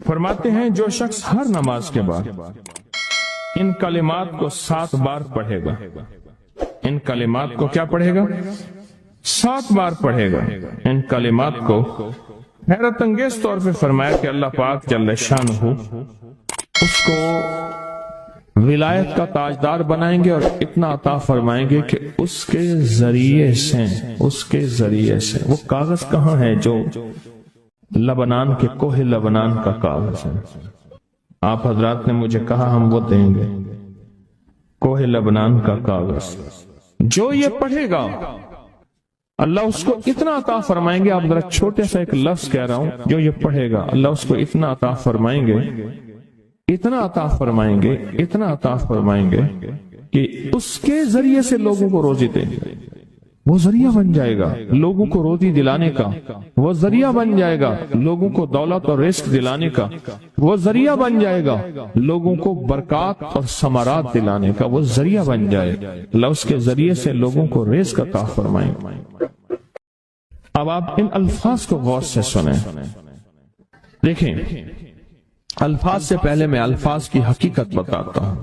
فرماتے ہیں جو شخص ہر نماز کے بعد ان کلمات کو 7 بار پڑھے گا، ان کلمات کو کیا پڑھے گا؟ 7 بار پڑھے گا ان کلمات کو، حیرت انگیز طور پہ فرمایا کہ اللہ پاک جل شانہ اس کو ولایت کا تاجدار بنائیں گے اور اتنا عطا فرمائیں گے کہ اس کے ذریعے سے وہ کاغذ کہاں ہے جو لبنان کے کوہ لبنان کا کاغذ ہے؟ آپ حضرات نے مجھے کہا ہم وہ دیں گے، کوہ لبنان کا کاغذ جو یہ پڑھے گا اللہ اس کو اتنا عطا فرمائیں گے۔ آپ ذرا چھوٹے سا ایک لفظ کہہ رہا ہوں، جو یہ پڑھے گا اللہ اس کو اتنا عطا فرمائیں گے، اتنا عطا فرمائیں گے، اتنا عطا فرمائیں گے کہ اس کے ذریعے سے لوگوں کو روزی دیں گے، وہ ذریعہ بن جائے گا لوگوں کو روزی دلانے کا، وہ ذریعہ بن جائے گا لوگوں کو دولت اور رزق دلانے کا، وہ ذریعہ بن جائے گا لوگوں کو برکات اور ثمرات دلانے کا، وہ ذریعہ بن جائے اللہ اس کے ذریعے سے لوگوں کو رزق عطا فرمائیں گے۔ اب آپ ان الفاظ کو غور سے سنیں، دیکھیں الفاظ سے پہلے میں الفاظ کی حقیقت بتاتا ہوں،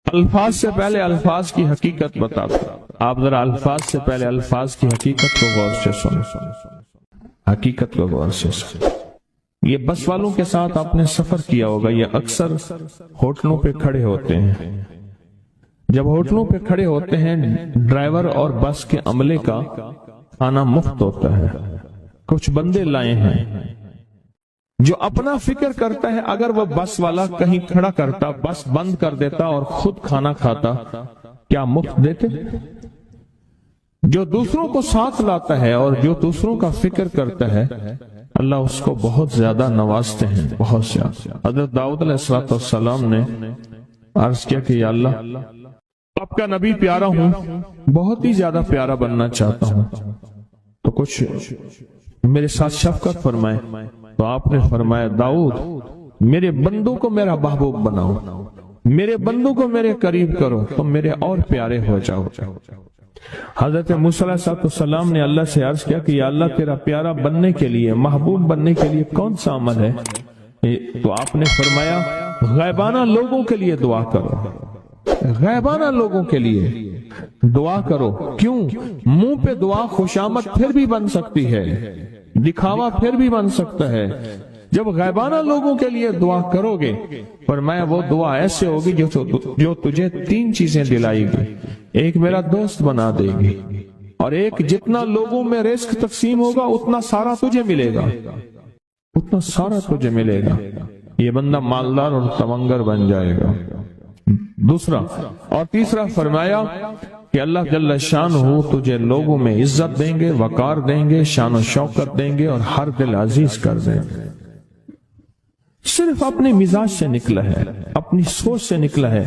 الفاظ سے پہلے الفاظ کی حقیقت بتاتا ہوں۔ آپ ذرا الفاظ سے پہلے الفاظ کی حقیقت کو غور سے سنیں، حقیقت کو غور سے سنیں۔ یہ بس والوں کے ساتھ آپ نے سفر کیا ہوگا، یہ اکثر ہوٹلوں پہ کھڑے ہوتے ہیں، جب ہوٹلوں پہ کھڑے ہوتے ہیں ڈرائیور اور بس کے عملے کا کھانا مفت ہوتا ہے، کچھ بندے لائے ہیں جو اپنا فکر کرتا ہے اگر وہ بس والا کہیں کھڑا کرتا بس بند کر دیتا اور خود کھانا کھاتا کیا مفت دیتے؟ جو دوسروں کو ساتھ لاتا ہے اور جو دوسروں کا فکر کرتا ہے اللہ اس کو بہت زیادہ نوازتے ہیں، بہت زیادہ۔ حضرت داؤد علیہ السلام نے عرض کیا کہ یا اللہ آپ کا نبی پیارا ہوں، بہت ہی زیادہ پیارا بننا چاہتا ہوں، تو کچھ میرے ساتھ شفقت فرمائے۔ تو آپ نے فرمایا داؤد میرے بندوں کو میرا محبوب بناؤ، میرے بندوں کو میرے قریب کرو تو میرے اور پیارے ہو جاؤ۔ حضرت موسیٰ علیہ السلام نے اللہ سے عرض کیا کہ یا اللہ تیرا پیارا بننے کے لیے، محبوب بننے کے لیے کون سا عمل ہے؟ تو آپ نے فرمایا غیبانہ لوگوں کے لیے دعا کرو، غیبانہ لوگوں کے لیے دعا کرو۔ کیوں؟ منہ پہ دعا خوشامد پھر بھی بن سکتی ہے، دکھاوا پھر بھی بن سکتا ہے، جب غیبانہ لوگوں کے لیے دعا کرو گے فرمایا وہ دعا ایسے ہوگی جو تجھے 3 چیزیں دلائے گی، ایک میرا دوست بنا دے گی، اور ایک جتنا لوگوں میں رزق تقسیم ہوگا اتنا سارا تجھے ملے گا، اتنا سارا تجھے ملے گا، یہ بندہ مالدار اور تمنگر بن جائے گا۔ دوسرا اور تیسرا فرمایا کہ اللہ جل شانہ تجھے لوگوں میں عزت دیں گے، وقار دیں گے، شان و شوکت دیں گے اور ہر دل عزیز کر دیں گے۔ صرف اپنے مزاج سے نکلا ہے، اپنی سوچ سے نکلا ہے،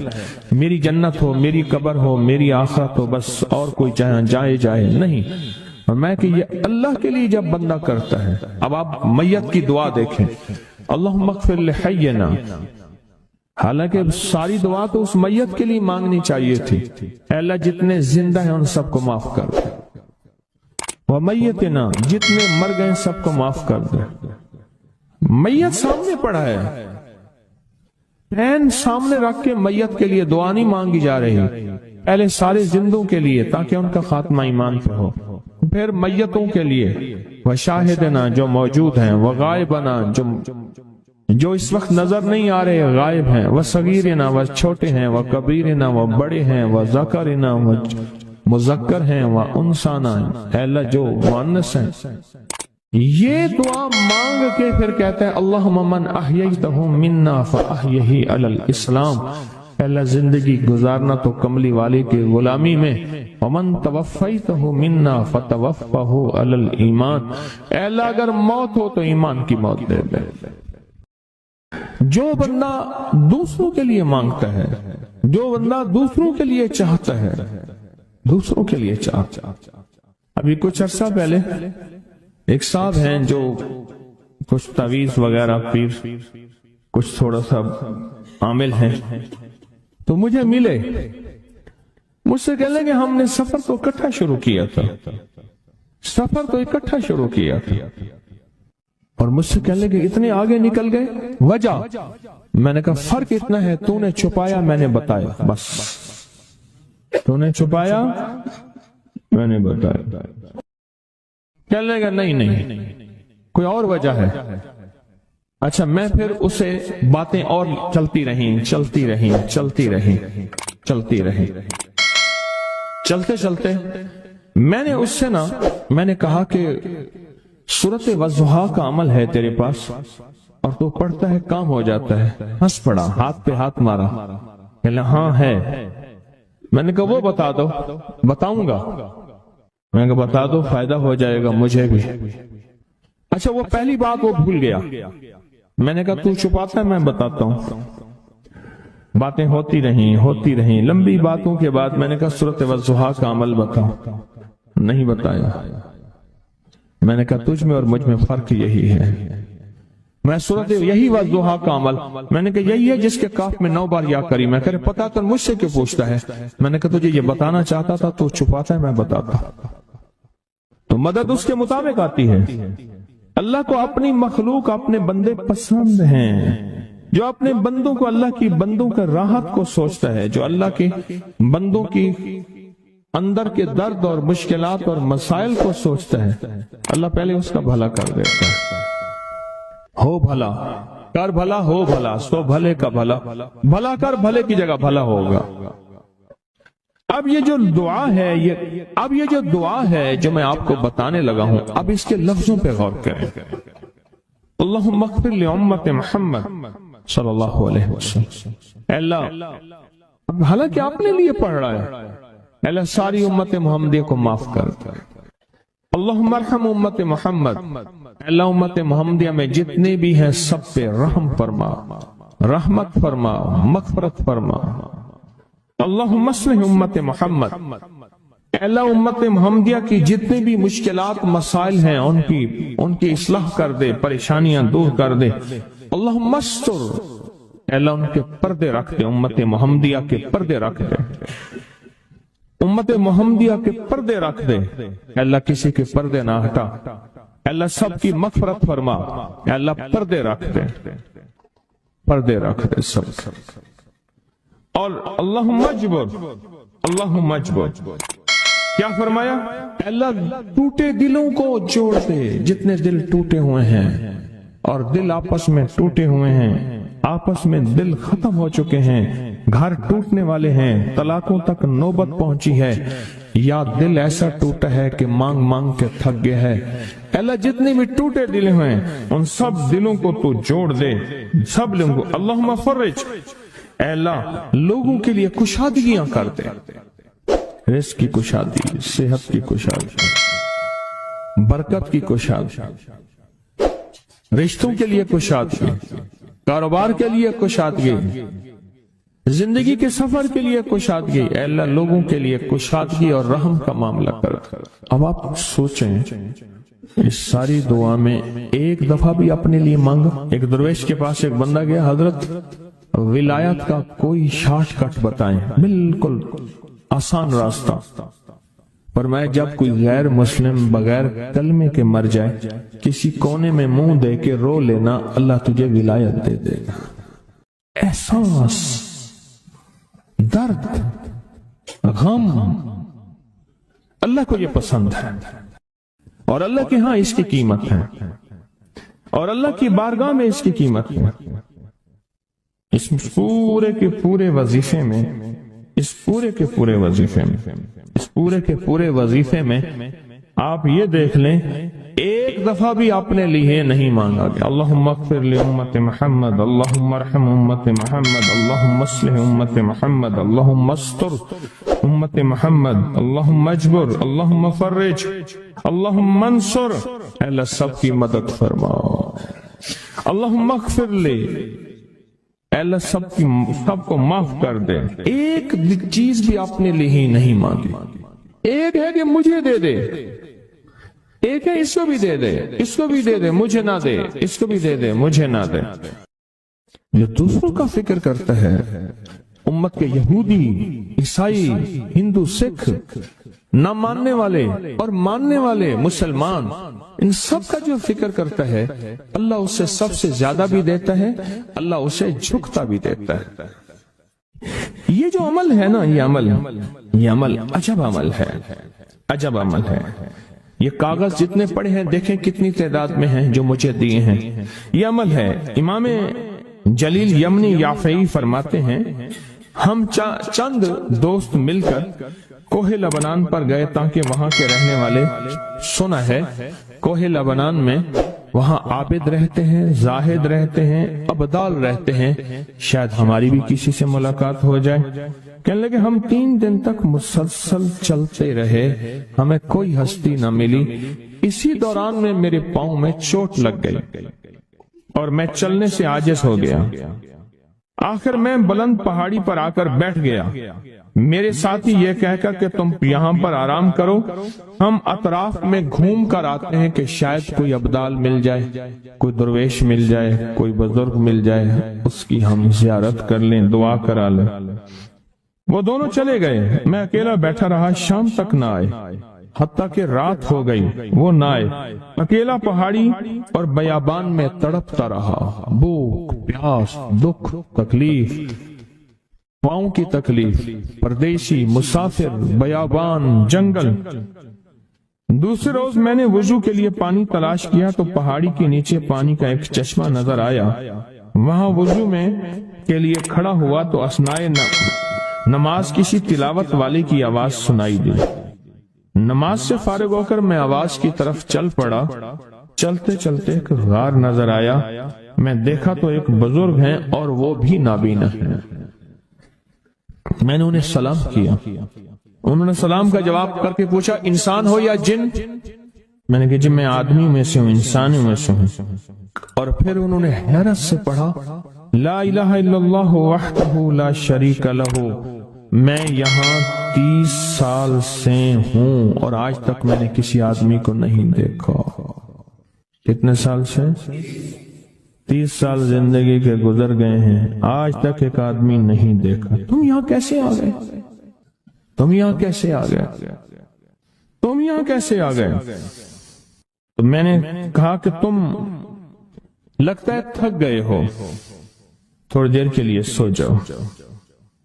میری جنت ہو، میری قبر ہو، میری آخرت ہو، بس اور کوئی جائے نہیں۔ اور میں کہ یہ اللہ کے لیے جب بندہ کرتا ہے۔ اب آپ میت کی دعا دیکھیں، اللہم اغفر لحینا، حالانکہ ساری دعا تو اس میت کے لیے مانگنی چاہیے تھی، اے اللہ جتنے زندہ ہیں ان سب کو معاف کر دے، ومیتنا جتنے مر گئے سب کو معاف کر دے۔ میت سامنے پڑا ہے، پین سامنے رکھ کے میت کے لیے دعا نہیں مانگی جا رہی، پہلے سارے زندوں کے لیے تاکہ ان کا خاتمہ ایمان پہ ہو، پھر میتوں کے لیے، وشاہدنا جو موجود ہیں، وغائبنا جو اس وقت نظر نہیں آ رہے غائب ہیں، وصغیرنا وہ چھوٹے ہیں، وکبیرنا وہ بڑے ہیں، وذکرنا وہ مذکر ہیں، وانثانا اے اللہ جو مؤنث ہیں۔ یہ دعا مانگ کے پھر کہتا ہے اللہم من احییتہ منا فاحیہ علی الاسلام، اے اللہ زندگی گزارنا تو کملی والی کی غلامی میں، ومن توفیتہ منا فتوفہ علی الایمان، اے اللہ اگر موت ہو تو ایمان کی موت دے دے۔ جو بندہ دوسروں کے لیے مانگتا ہے، جو بندہ دوسروں کے لیے چاہتا ہے، دوسروں کے لیے چاہتا ہے۔ ابھی کچھ عرصہ پہلے ایک صاحب ہیں جو کچھ تعویذ وغیرہ پیر کچھ تھوڑا سا عامل ہیں، تو مجھے ملے، مجھ سے کہنے کہ ہم نے سفر تو اکٹھا شروع کیا تھا، اور مجھ سے کہنے لگے اتنے آگے نکل گئے، وجہ؟ میں نے کہا فرق اتنا ہے، تو نے چھپایا میں نے بتایا، بس تو نے چھپایا میں نے بتایا۔ کہنے لگا نہیں کوئی اور وجہ ہے۔ اچھا، میں پھر اسے باتیں اور چلتی رہیں چلتے میں نے اس سے میں نے کہا کہ سورۃ والضحیٰ کا عمل ہے تیرے پاس اور تو پڑھتا ہے کام ہو جاتا ہے۔ ہنس پڑا، ہاتھ پہ ہاتھ مارا، کہنا ہاں ہے۔ میں نے کہا وہ بتا دو۔ بتاؤں گا، میں نے کہا بتا دو، فائدہ ہو جائے گا مجھے بھی۔ اچھا، وہ پہلی بات وہ بھول گیا۔ میں نے کہا تو چھپاتا ہے میں بتاتا ہوں۔ باتیں ہوتی رہیں لمبی باتوں کے بعد میں نے کہا سورۃ والضحیٰ کا عمل بتاؤ، نہیں بتایا۔ میں نے کہا تجھ میں اور مجھ میں فرق یہی ہے، میں سورۃ یہی والضحیٰ کا عمل، میں نے کہا یہی ہے جس کے کاف میں 9 بار یا کری۔ میں کہہ رہے پتا کر مجھ سے کیوں پوچھتا ہے؟ میں نے کہا تجھے یہ بتانا چاہتا تھا تو چھپاتا ہے میں بتاتا۔ تو مدد اس کے مطابق آتی ہے۔ اللہ کو اپنی مخلوق اپنے بندے پسند ہیں، جو اپنے بندوں کو، اللہ کی بندوں کا راحت کو سوچتا ہے، جو اللہ کے بندوں کی اندر کے درد اور مشکلات اور مسائل کو سوچتا ہے، اللہ پہلے اس کا بھلا کر دیتا ہے۔ ہو بھلا کر بھلا، ہو بھلا سو بھلے کا بھلا، بھلا کر بھلے کی جگہ بھلا ہوگا۔ اب یہ جو دعا ہے جو میں آپ کو بتانے لگا ہوں، اب اس کے لفظوں پہ غور کریں۔ اللہم اغفر لامت محمد صلی اللہ علیہ وسلم۔ اے اللہ، حالانکہ آپ نے لیے پڑھ رہا ہے، اے اللہ ساری امت محمدیہ کو معاف کر۔ اللہم ارحم امت محمد، اے اللہ امت محمدیہ میں جتنے بھی ہیں سب پہ رحم فرما، رحمت فرما، مغفرت فرما۔ اللہم اصلح امت محمد، اے اللہ امت محمدیہ کی جتنے بھی مشکلات مسائل ہیں ان کی اصلاح کر دے، پریشانیاں دور کر دے۔ اللہم استر، اے اللہ ان کے پردے رکھ دے، امت محمدیہ کے پردے رکھ دے، امت محمدیہ کے پردے رکھ دے۔ اے اللہ کسی کے پردے نہ ہٹا، اے اللہ سب کی مغفرت فرما، اے اللہ پردے رکھ دے، پردے رکھ دے سب۔ اور اللہم اجبر، کیا فرمایا؟ اے اللہ ٹوٹے دلوں کو جوڑ دے، جتنے دل ٹوٹے ہوئے ہیں اور دل آپس میں ٹوٹے ہوئے ہیں، آپس میں دل ختم ہو چکے ہیں، گھر ٹوٹنے والے ہیں، طلاقوں تک نوبت پہنچی ہے، یا دل ایسا ٹوٹا ہے کہ مانگ مانگ کے تھک گیا ہے۔ اے اللہ جتنے بھی ٹوٹے دل ہیں ان سب دلوں کو تو جوڑ دے، سب لوگوں کو۔ اللہم فرج، اے اللہ لوگوں کے لیے کشادگیاں کر دے، رزق کی کشادگی، صحت کی کشادگی، برکت کی کشادگی، رشتوں کے لیے کشادگی، کاروبار کے لیے کشادگی، زندگی کے سفر کے لیے کشادگی۔ اے اللہ لوگوں کے لیے کشادگی اور رحم کا معاملہ کر۔ اب آپ سوچیں اس ساری دعا میں ایک دفعہ بھی اپنے لیے مانگا؟ ایک درویش کے پاس ایک بندہ گیا، حضرت ولایت کا کوئی شارٹ کٹ بتائیں، بالکل آسان راستہ۔ فرمایا جب کوئی غیر مسلم بغیر کلمے کے مر جائے، کسی کونے میں منہ دے کے رو لینا، اللہ تجھے ولایت دے دے گا۔ احساس، درد، غم، اللہ کو یہ پسند ہے، اور اللہ کے ہاں اس کی قیمت ہے، اور اللہ کی بارگاہ میں اس کی قیمت ہے۔ اس پورے کے پورے وظیفے میں، اس پورے کے پورے وظیفے میں آپ یہ دیکھ لیں ایک دفعہ بھی اپنے لیے نہیں مانگا گیا اللہم اغفر لامت محمد، اللہم ارحم امت محمد، اللہم اصلح امت محمد، اللہم استر امت محمد، اللہم اجبر، اللہم فرج، اللہم انصر۔ اے اللہ سب کی مدد فرما، اللہم اغفر لے، اے اللہ سب کو معاف کر دے۔ ایک چیز بھی اپنے لیے ہی نہیں مانگی۔ ایک ہے کہ مجھے دے دے، ایک ہے اس کو بھی دے دے، اس کو بھی دے دے مجھے نہ دے، اس کو بھی دے دے مجھے نہ دے۔ جو دوسروں کا فکر کرتا ہے امت کے یہودی، عیسائی، ہندو، سکھ، نہ ماننے والے اور ماننے والے مسلمان، ان سب کا جو فکر کرتا ہے اللہ اسے سب سے زیادہ بھی دیتا ہے، اللہ اسے جھکتا بھی دیتا ہے۔ یہ جو عمل ہے نا، یہ عمل عجب عمل ہے، عجب عمل ہے۔ یہ کاغذ جتنے پڑے ہیں دیکھیں کتنی تعداد میں ہیں جو مجھے دیے ہیں، یہ عمل ہے۔ امام جلیل یمنی یافعی فرماتے ہیں ہم چند دوست مل کر کوہ لبنان پر گئے تاکہ وہاں کے رہنے والے، سنا ہے کوہ لبنان میں وہاں عابد رہتے ہیں، زاہد رہتے ہیں، ابدال رہتے ہیں، شاید ہماری بھی کسی سے ملاقات ہو جائے۔ کہنے لگے ہم 3 دن تک مسلسل چلتے رہے، ہمیں کوئی ہستی نہ ملی۔ اسی دوران میں میرے پاؤں میں چوٹ لگ گئی اور میں چلنے سے عاجز ہو گیا۔ آخر میں بلند پہاڑی پر آ کر بیٹھ گیا۔ میرے ساتھی یہ کہہ کر کہ تم یہاں پر آرام کرو، ہم اطراف میں گھوم کر آتے ہیں کہ شاید کوئی ابدال مل جائے، کوئی درویش مل جائے، کوئی بزرگ مل جائے، اس کی ہم زیارت کر لیں، دعا کرا لیں۔ وہ دونوں چلے گئے، میں اکیلا بیٹھا رہا، شام تک نہ آئے، حتیٰ کہ رات ہو گئی، وہ نہ آئے۔ اکیلا پہاڑی اور بیابان میں تڑپتا رہا، بھوک، پیاس، دکھ، تکلیف، پاؤں کی تکلیف، پردیسی، مسافر، بیابان، جنگل۔ دوسرے روز میں نے وضو کے لیے پانی تلاش کیا تو پہاڑی کے نیچے پانی کا ایک چشمہ نظر آیا۔ وہاں وضو میں کے لیے کھڑا ہوا تو اثناء نماز کسی تلاوت والے کی آواز سنائی دی۔ نماز سے فارغ ہو کر میں آواز کی طرف چل پڑا۔ چلتے چلتے ایک غار نظر آیا، میں دیکھا تو ایک بزرگ ہیں اور وہ بھی نابینا ہیں۔ میں نے انہیں سلام کیا، انہوں نے سلام کا جواب کر کے پوچھا انسان ہو یا جن؟ میں نے کہا جی میں آدمی میں سے ہوں، انسانوں میں سے ہوں۔ اور پھر انہوں نے حیرت سے پڑھا لا الہ الا اللہ وحدہ لا شریک لہ، میں یہاں 30 سال سے ہوں اور آج تک میں نے کسی آدمی کو نہیں دیکھا۔ کتنے سال سے؟ 30 سال زندگی کے گزر گئے ہیں، آج تک ایک آدمی نہیں دیکھا۔ تم یہاں کیسے آ گئے؟ تم یہاں کیسے آ گئے؟ تم یہاں کیسے آ گئے؟ تو میں نے کہا کہ تم لگتا ہے تھک گئے ہو، تھوڑی دیر کے لیے سو جاؤ۔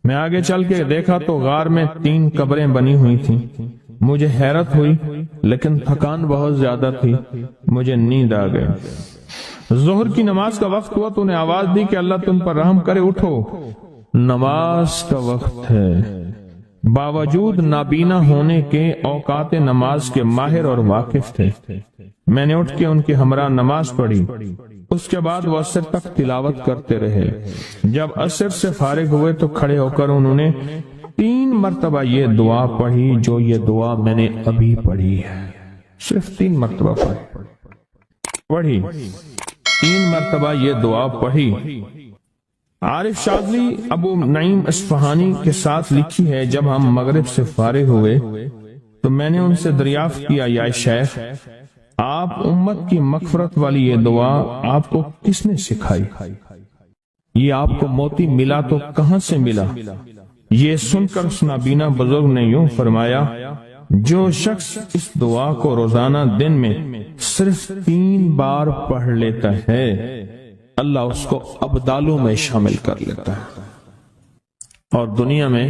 میں آگے چل کے دیکھا تو غار میں 3 قبریں بنی ہوئی تھیں۔ مجھے حیرت ہوئی لیکن تھکان بہت زیادہ تھی، مجھے نیند آ گئی۔ ظہر کی نماز کا وقت ہوا تو انہیں آواز دی کہ اللہ تم پر رحم کرے، اٹھو نماز کا وقت ہے۔ باوجود نابینا ہونے کے اوقات نماز کے ماہر اور واقف تھے۔ میں نے اٹھ کے ان کے ہمراہ نماز پڑھی، اس کے بعد وہ عصر تک تلاوت کرتے رہے۔ جب عصر سے فارغ ہوئے تو کھڑے ہو کر انہوں نے 3 مرتبہ یہ دعا پڑھی جو یہ دعا میں نے ابھی پڑھی ہے، صرف 3 مرتبہ پڑھی، 3 مرتبہ یہ دعا پڑھی۔ عارف شاذلی ابو نعیم اصفہانی کے ساتھ لکھی ہے جب ہم مغرب سے فارغ ہوئے تو میں نے ان سے دریافت کیا یا شیخ آپ امت کی مغفرت والی یہ دعا آپ کو کس نے سکھائی؟ یہ آپ کو موتی ملا تو کہاں سے ملا؟ یہ سن کر اس نابینا بزرگ نے یوں فرمایا جو شخص اس دعا کو روزانہ دن میں صرف 3 بار پڑھ لیتا ہے اللہ اس کو ابدالوں میں شامل کر لیتا ہے۔ اور دنیا میں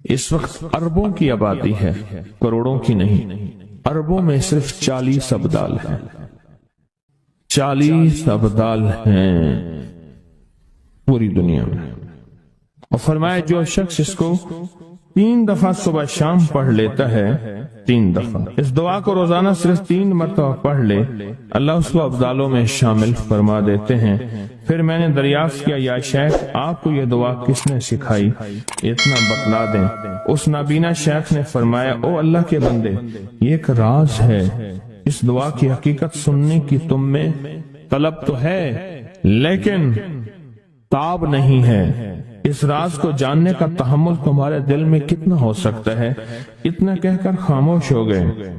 اس وقت اربوں کی آبادی ہے، کروڑوں کی نہیں، اربوں میں صرف 40 ابدال ہیں، 40 ابدال ہیں پوری دنیا میں۔ اور فرمایا جو شخص اس کو 3 دفعہ صبح شام پڑھ لیتا ہے، 3 دفعہ اس دعا کو روزانہ صرف 3 مرتبہ پڑھ لے اللہ اس کو ابدالوں میں شامل فرما دیتے ہیں۔ پھر میں نے دریافت کیا یا شیخ آپ کو یہ دعا کس نے سکھائی؟ اتنا بتلا دیں۔ اس نابینا شیخ نے فرمایا او اللہ کے بندے، یہ ایک راز ہے، اس دعا کی حقیقت سننے کی تم میں طلب تو ہے لیکن تاب نہیں ہے، اس راز کو جاننے کا تحمل تمہارے دل میں کتنا ہو سکتا ہے؟ اتنا کہہ کر خاموش ہو گئے۔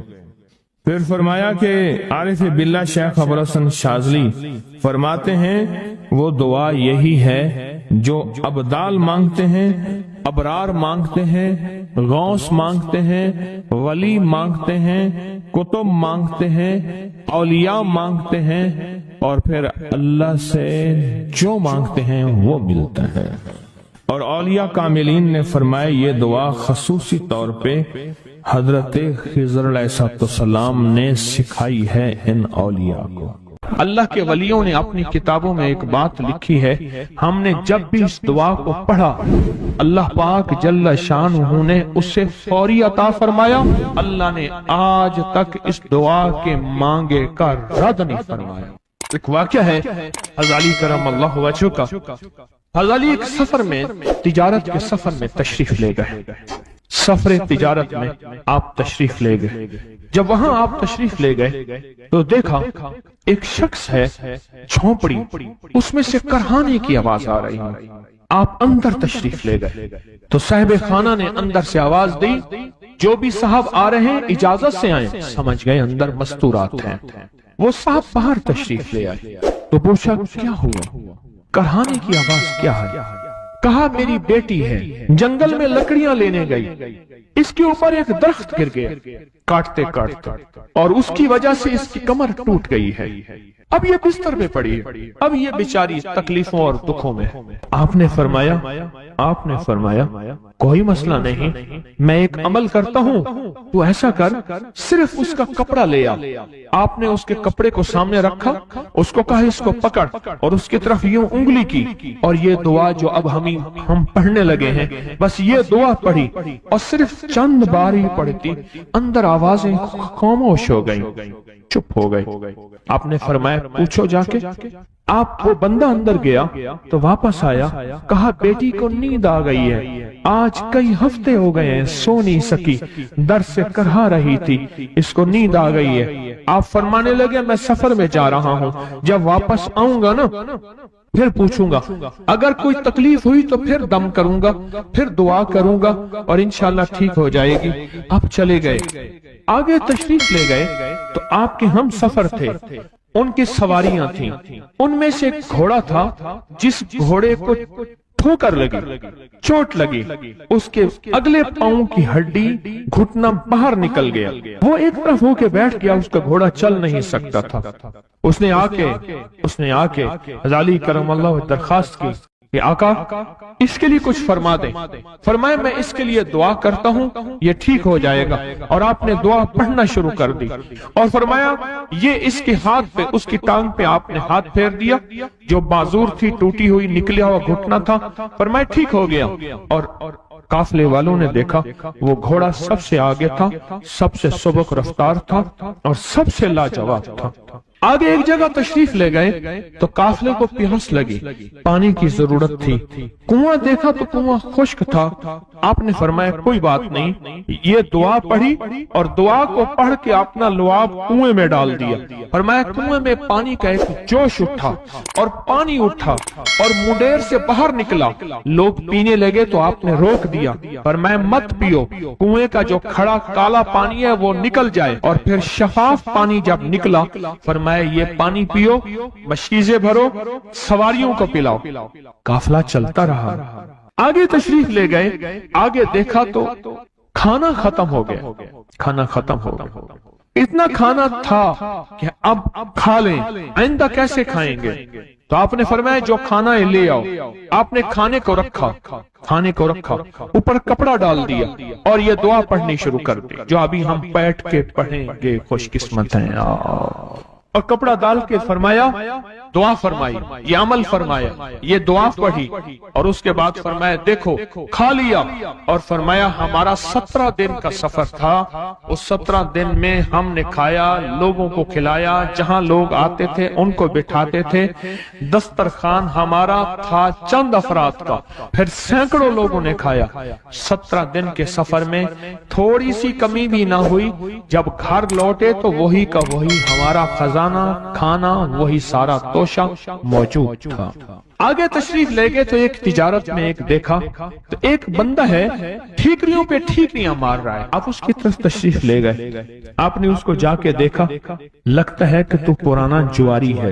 پھر فرمایا کہ عارف باللہ شیخ ابو الحسن شاذلی فرماتے ہیں وہ دعا یہی ہے جو ابدال مانگتے ہیں، ابرار مانگتے ہیں، غوث مانگتے ہیں، ولی مانگتے ہیں، کتب مانگتے ہیں، اولیاء مانگتے ہیں، اور پھر اللہ سے جو مانگتے ہیں وہ ملتا ہے۔ اور اولیاء کاملین نے فرمایا یہ دعا خصوصی طور پہ حضرت خضر علیہ السلام نے سکھائی ہے ان اولیاء کو۔ اللہ کے ولیوں نے اپنی کتابوں میں ایک بات لکھی ہے، ہم نے جب بھی اس دعا کو پڑھا اللہ پاک جل شانہ نے اسے فوری عطا فرمایا۔ اللہ نے آج تک اس دعا کے مانگے کا رد نہیں فرمایا۔ ایک واقعہ ہے حضرت علی کرم اللہ وجہہ کا۔ حضرت علی ایک سفر میں، تجارت کے سفر میں تشریف لے گئے، سفر تجارت میں آپ تشریف لے گئے۔ جب وہاں آپ تشریف لے گئے تو دیکھا ایک شخص ہے جھونپڑی، اس میں سے کرہانے کی آواز آ رہی ہے۔ آپ اندر تشریف لے گئے تو صاحب خانہ نے اندر سے آواز دی، جو بھی صاحب آ رہے ہیں اجازت سے آئیں۔ سمجھ گئے اندر مستورات ہیں۔ وہ صاحب باہر تشریف لے آئے تو پوچھا کیا ہوا، کرہانے کی آواز کیا ہے؟ کہا میری بیٹی ہے، جنگل میں لکڑیاں لینے گئی، اس کے اوپر ایک درخت گر گیا کاٹتے کاٹتے، اور اس کی وجہ سے اس کی کمر ٹوٹ گئی ہے، اب یہ بستر میں پڑی ہے، اب یہ بیچاری تکلیفوں اور دکھوں میں۔ آپ نے فرمایا کوئی مسئلہ نہیں، میں ایک عمل کرتا ہوں، تو ایسا کر صرف اس کا کپڑا لے آ۔ آپ نے اس کے کپڑے کو سامنے رکھا، اس کو کہا اس کو پکڑ، اور اس کی طرف یوں انگلی کی، اور یہ دعا جو اب ہم پڑھنے لگے ہیں، بس یہ دعا پڑھی، اور صرف چند بار ہی پڑھتی اندر آوازیں خاموش ہو گئیں، چپ ہو گئے۔ آپ نے فرمایا پوچھو جا کے۔ آپ وہ بندہ اندر گیا تو واپس آیا، کہا بیٹی کو نیند آ گئی ہے، آج کئی ہفتے ہو گئے ہیں سو نہیں سکی، در سے کرہا رہی تھی، اس کو نیند آ گئی ہے۔ آپ فرمانے لگے میں سفر میں جا رہا ہوں، جب واپس آؤں گا نا پھر پوچھوں گا، اگر کوئی تکلیف ہوئی تو پھر دم کروں گا، پھر دعا کروں گا، اور انشاءاللہ ٹھیک ہو جائے گی۔ آپ چلے گئے، آگے تشریف لے گئے تو آپ کے ہم سفر تھے، ان کی سواریاں تھیں، ان میں سے ایک گھوڑا تھا جس گھوڑے کو ٹھوکر لگی، چوٹ لگی، اس کے اگلے پاؤں کی ہڈی گھٹنا باہر نکل گیا، وہ ایک طرف ہو کے بیٹھ گیا، اس کا گھوڑا چل نہیں سکتا تھا۔ اس نے آ کے حضرت علی کرم اللہ درخواست کی کہ آقا اس کے لیے کچھ فرما دیں۔ فرمایا میں اس کے لیے دعا کرتا ہوں، یہ ٹھیک ہو جائے گا، اور آپ نے دعا پڑھنا شروع کر دی، اور فرمایا یہ اس کے ہاتھ پہ، اس کی ٹانگ پہ آپ نے ہاتھ پھیر دیا، جو معذور تھی ٹوٹی ہوئی نکلیا ہوا گھٹنا تھا، فرمایا ٹھیک ہو گیا۔ اور قافلے والوں نے دیکھا وہ گھوڑا سب سے آگے تھا، سب سے سبک رفتار تھا، اور سب سے لاجواب تھا۔ آگے ایک جگہ تشریف لے گئے تو قافلے کو پیاس لگی، پانی کی ضرورت تھی، کنواں دیکھا تو کنواں خشک تھا۔ آپ نے فرمایا کوئی بات نہیں، یہ دعا پڑھی، اور دعا کو پڑھ کے اپنا لعاب کنویں میں ڈال دیا۔ فرمایا کنویں میں پانی کا ایک جوش اٹھا، اور پانی اٹھا اور منڈیر سے باہر نکلا، لوگ پینے لگے تو آپ نے روک دیا، فرمایا مت پیو، کنویں کا جو کھڑا کالا پانی ہے وہ نکل جائے، اور پھر شفاف پانی جب نکلا فرمایا یہ پانی پیو، مشکیزیں بھرو، سواریوں کو پلاؤ۔ قافلہ چلتا رہا، آگے تشریف لے گئے، آگے دیکھا تو کھانا ختم ہو گیا، اتنا کھانا تھا کہ اب کھا لیں، آئندہ کیسے کھائیں گے؟ تو آپ نے فرمایا جو کھانا ہے لے آؤ۔ آپ نے کھانے کو رکھا، اوپر کپڑا ڈال دیا، اور یہ دعا پڑھنی شروع کر دی جو ابھی ہم بیٹھ کے پڑھیں گے، خوش قسمت ہیں۔ اور کپڑا ڈال کے فرمایا دعا فرمائی، یہ عمل فرمایا، یہ دعا پڑھی، اور اس کے بعد فرمایا دیکھو کھا لیا، اور فرمایا ہمارا 17 دن کا سفر تھا، اس 17 دن میں ہم نے کھایا، لوگوں کو کھلایا، جہاں لوگ آتے تھے ان کو بٹھاتے تھے، دسترخوان ہمارا تھا چند افراد کا، پھر سینکڑوں لوگوں نے کھایا۔ 17 دن کے سفر میں تھوڑی سی کمی بھی نہ ہوئی، جب گھر لوٹے تو وہی کا وہی ہمارا خزانہ، کھانا وہی سارا توشہ موجود تھا۔ آگے تشریف لے گئے تو ایک تجارت میں ایک دیکھا تو ایک بندہ ہے ٹھیکریوں پہ ٹھیکریاں مار رہا ہے، آپ اس کی طرف تشریف لے گئے، آپ نے اس کو جا کے دیکھا، لگتا ہے کہ تو پرانا جواری ہے،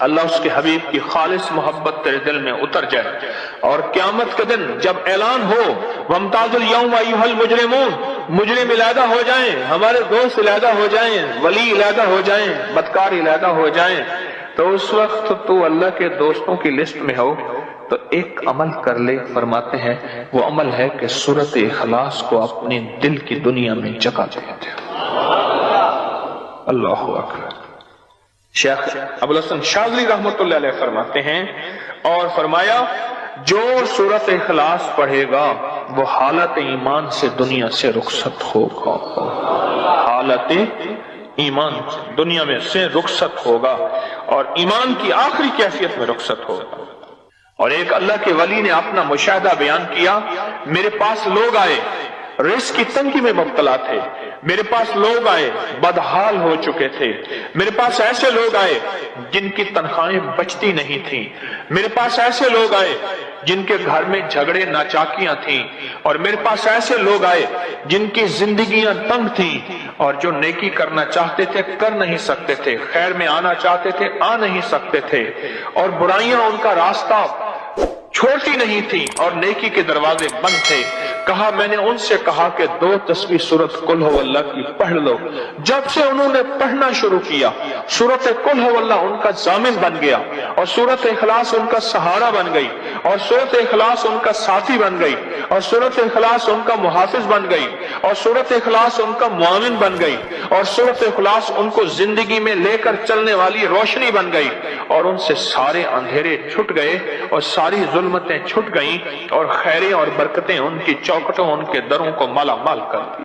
اللہ اس کے حبیب کی خالص محبت تیرے دل میں اتر جائے، اور قیامت کے دن جب اعلان ہو وَامْتَازُوا الْيَوْمَ أَيُّهَا الْمُجْرِمُونَ، مجرم علیحدہ ہو جائیں، ہمارے دوست علیحدہ ہو جائیں، ولی علیحدہ ہو جائیں، بدکار علیحدہ ہو جائیں، تو اس وقت تو اللہ کے دوستوں کی لسٹ میں ہو تو ایک عمل کر لے۔ فرماتے ہیں وہ عمل ہے کہ سورۃ اخلاص کو اپنے دل کی دنیا میں جگہ دے دے۔ اللہ اکبر۔ شیخ ابوالحسن شاذلی رحمۃ اللہ علیہ فرماتے ہیں، اور فرمایا جو سورۃ اخلاص پڑھے گا وہ حالت ایمان سے دنیا سے رخصت ہوگا، حالت ایمان دنیا میں سے رخصت ہوگا اور ایمان کی آخری کیفیت میں رخصت ہوگا۔ اور ایک اللہ کے ولی نے اپنا مشاہدہ بیان کیا، میرے پاس لوگ آئے رزق کی تنگی میں مبتلا تھے، میرے پاس لوگ آئے بدحال ہو چکے تھے، میرے پاس ایسے لوگ آئے جن کی تنخواہیں بچتی نہیں تھیں، میرے پاس ایسے لوگ آئے جن کے گھر میں جھگڑے ناچاکیاں تھیں، اور میرے پاس ایسے لوگ آئے جن کی زندگیاں تنگ تھیں اور جو نیکی کرنا چاہتے تھے کر نہیں سکتے تھے، خیر میں آنا چاہتے تھے آ نہیں سکتے تھے، اور برائیاں ان کا راستہ چھوٹی نہیں تھی اور نیکی کے دروازے بند تھے۔ کہا میں نے ان سے کہا کہ 2 تسبیح سورۃ قل هو اللہ کی پڑھ لو۔ جب سے انہوں نے پڑھنا شروع کیا سورۃ قل هو اللہ ان کا ضامن بن گیا، اور سورۃ اخلاص ان کا سہارا بن گئی، اور سورۃ اخلاص ان کا ساتھی بن گئی، اور سورۃ اخلاص ان کا محافظ بن گئی، اور سورۃ اخلاص ان کا معاون بن گئی، اور سورۃ اخلاص ان کو زندگی میں لے کر چلنے والی روشنی بن گئی، اور ان سے سارے اندھیرے چھٹ گئے اور ساری ظلمتیں چھٹ گئیں، اور خیریں اور برکتیں ان کی چوکٹوں ان کے دروں کو مالا مال کر دی۔